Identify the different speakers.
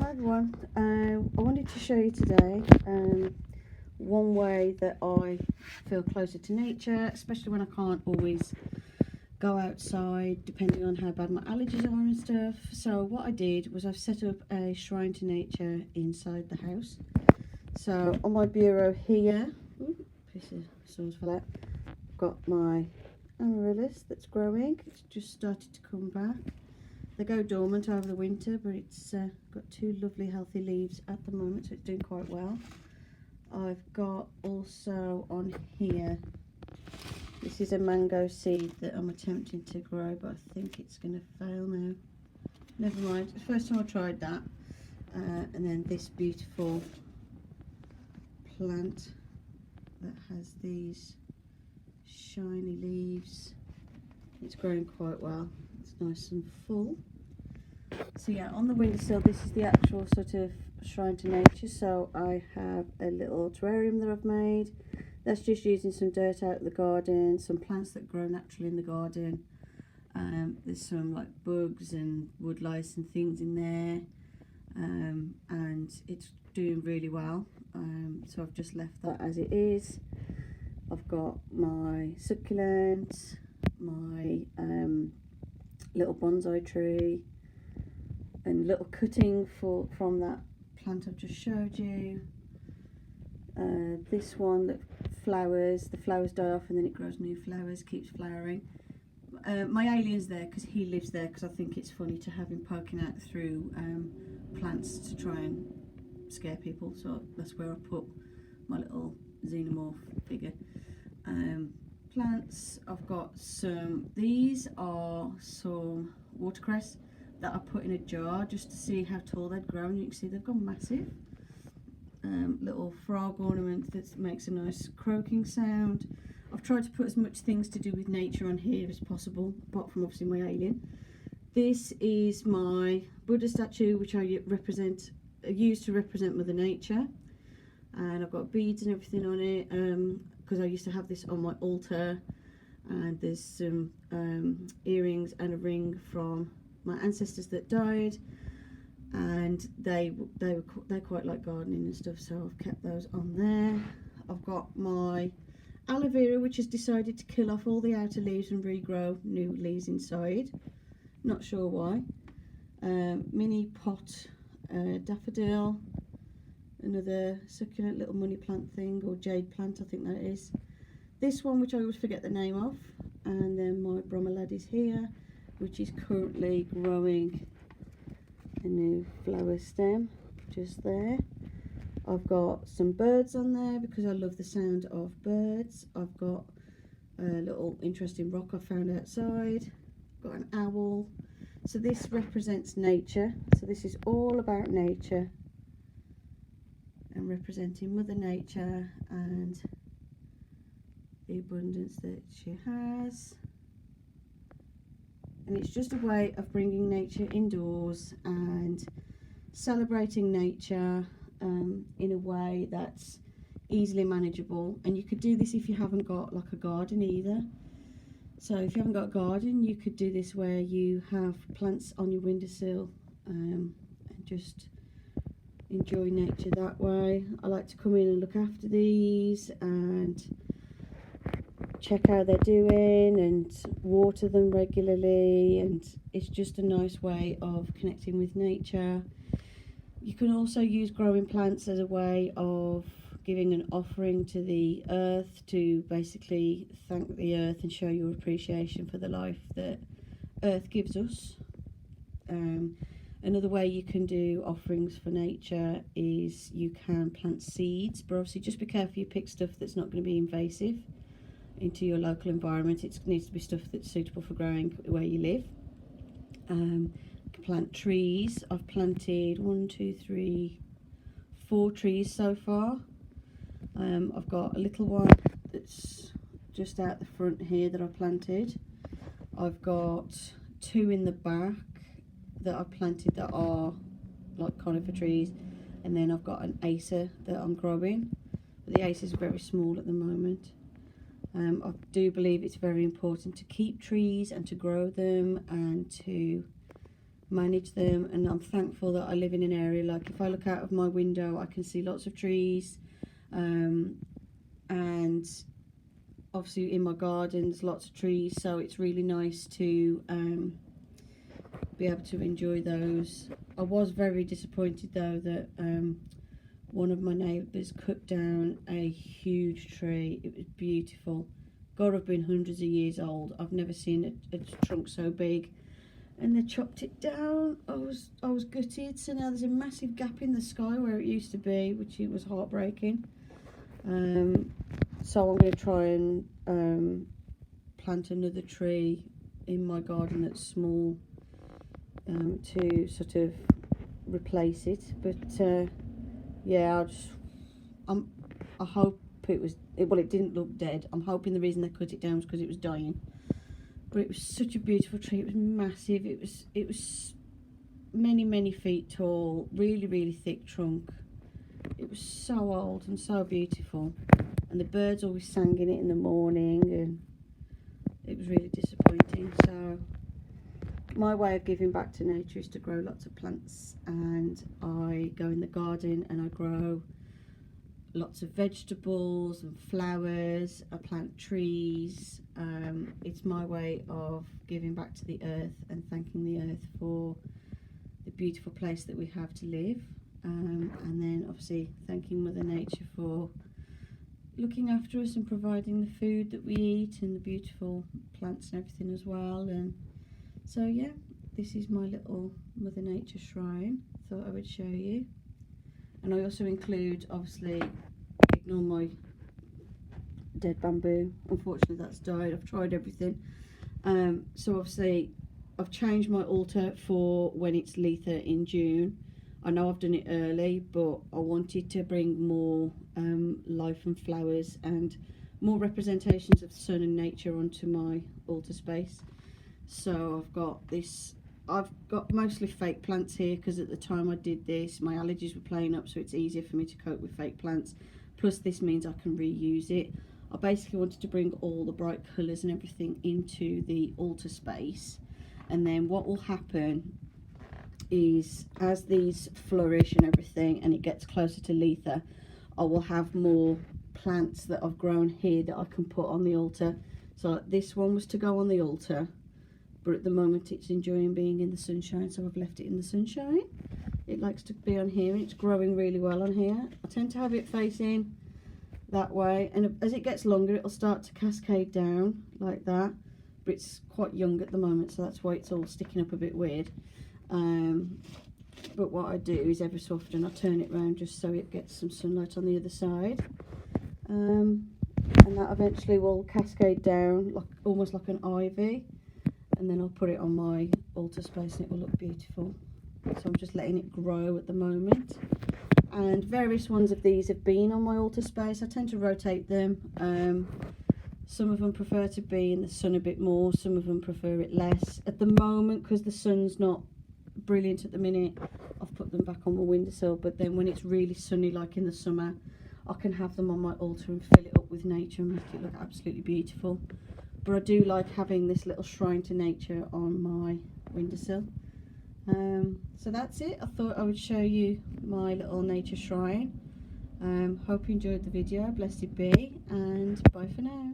Speaker 1: Hi everyone, I wanted to show you today one way that I feel closer to nature, especially when I can't always go outside depending on how bad my allergies are and stuff. So what I did was I've set up a shrine to nature inside the house. So on my bureau here, piece of sauce fell out, I've got my amaryllis that's growing. It's just started to come back. They go dormant over the winter, but it's got two lovely healthy leaves at the moment, so it's doing quite well. I've got also on here, this is a mango seed that I'm attempting to grow, but I think it's going to fail now. Never mind, it's the first time I tried that. And then this beautiful plant that has these shiny leaves. It's growing quite well. It's nice and full. So yeah, on the windowsill, this is the actual sort of shrine to nature. So I have a little terrarium that I've made. That's just using some dirt out of the garden, some plants that grow naturally in the garden. There's some like bugs and wood lice and things in there, and it's doing really well. So I've just left that as it is. I've got my succulent, my little bonsai tree, and little cutting from that plant I've just showed you. This one that flowers, the flowers die off and then it grows new flowers, keeps flowering. My alien's there because he lives there, because I think it's funny to have him poking out through plants to try and scare people, so that's where I put my little xenomorph figure. Plants, I've got some, these are some watercress that I put in a jar just to see how tall they'd grow, and you can see they've gone massive. Little frog ornament that makes a nice croaking sound. I've tried to put as much things to do with nature on here as possible, apart from obviously my alien. This is my Buddha statue, which I use to represent Mother Nature, and I've got beads and everything on it, because I used to have this on my altar, and there's some earrings and a ring from my ancestors that died, and they quite like gardening and stuff, so I've kept those on there. I've got my aloe vera, which has decided to kill off all the outer leaves and regrow new leaves inside. Not sure why. Mini pot daffodil, another succulent little money plant thing, or jade plant I think that is. This one, which I always forget the name of, and then my bromelads here, which is currently growing a new flower stem just there. I've got some birds on there because I love the sound of birds. I've got a little interesting rock I found outside. Got an owl. So this represents nature. So this is all about nature and representing Mother Nature and the abundance that she has. And it's just a way of bringing nature indoors and celebrating nature in a way that's easily manageable. And you could do this if you haven't got like a garden either. So if you haven't got a garden, you could do this where you have plants on your windowsill and just enjoy nature that way. I like to come in and look after these and check how they're doing and water them regularly, and it's just a nice way of connecting with nature. You can also use growing plants as a way of giving an offering to the earth, to basically thank the earth and show your appreciation for the life that earth gives us. Another way you can do offerings for nature is you can plant seeds, but obviously just be careful you pick stuff that's not going to be invasive into your local environment. It needs to be stuff that's suitable for growing where you live. You can plant trees. I've planted 4 trees so far. I've got a little one that's just out the front here that I planted. I've got 2 in the back that I planted that are like conifer trees, and then I've got an acer that I'm growing. But the acers are very small at the moment. I do believe it's very important to keep trees and to grow them and to manage them, and I'm thankful that I live in an area, like if I look out of my window I can see lots of trees, and obviously in my garden there's lots of trees, so it's really nice to be able to enjoy those. I was very disappointed though that one of my neighbours cut down a huge tree. It was beautiful. Got to have been hundreds of years old. I've never seen a trunk so big. And they chopped it down. I was gutted. So now there's a massive gap in the sky where it used to be, which it was heartbreaking. So I'm going to try and plant another tree in my garden that's small, to sort of replace it. But yeah, I hope it didn't look dead. I'm hoping the reason they cut it down was because it was dying. But it was such a beautiful tree. It was massive. It was many feet tall. Really thick trunk. It was so old and so beautiful. And the birds always sang in it in the morning, and it was really disappointing. So my way of giving back to nature is to grow lots of plants, and I go in the garden and I grow lots of vegetables and flowers. I plant trees. It's my way of giving back to the earth and thanking the earth for the beautiful place that we have to live, and then obviously thanking Mother Nature for looking after us and providing the food that we eat and the beautiful plants and everything as well. And so yeah, this is my little Mother Nature shrine. Thought I would show you. And I also include, obviously, ignore my dead bamboo. Unfortunately that's died. I've tried everything. So obviously I've changed my altar for when it's Letha in June. I know I've done it early, but I wanted to bring more life and flowers and more representations of the sun and nature onto my altar space. So I've got mostly fake plants here, because at the time I did this my allergies were playing up, so it's easier for me to cope with fake plants. Plus this means I can reuse it. I basically wanted to bring all the bright colours and everything into the altar space, and then what will happen is as these flourish and everything and it gets closer to Letha, I will have more plants that I've grown here that I can put on the altar. So this one was to go on the altar, but at the moment it's enjoying being in the sunshine, so I've left it in the sunshine. It likes to be on here and it's growing really well on here. I tend to have it facing that way, and as it gets longer it'll start to cascade down like that, but it's quite young at the moment, so that's why it's all sticking up a bit weird. But what I do is every so often I turn it around just so it gets some sunlight on the other side, and that eventually will cascade down almost like an ivy, and then I'll put it on my altar space and it will look beautiful. So I'm just letting it grow at the moment, and various ones of these have been on my altar space. I tend to rotate them. Some of them prefer to be in the sun a bit more, some of them prefer it less. At the moment, because the sun's not brilliant at the minute, I've put them back on my windowsill, but then when it's really sunny like in the summer, I can have them on my altar and fill it up with nature and make it look absolutely beautiful. But I do like having this little shrine to nature on my windowsill. So that's it. I thought I would show you my little nature shrine. Hope you enjoyed the video. Blessed be, and bye for now.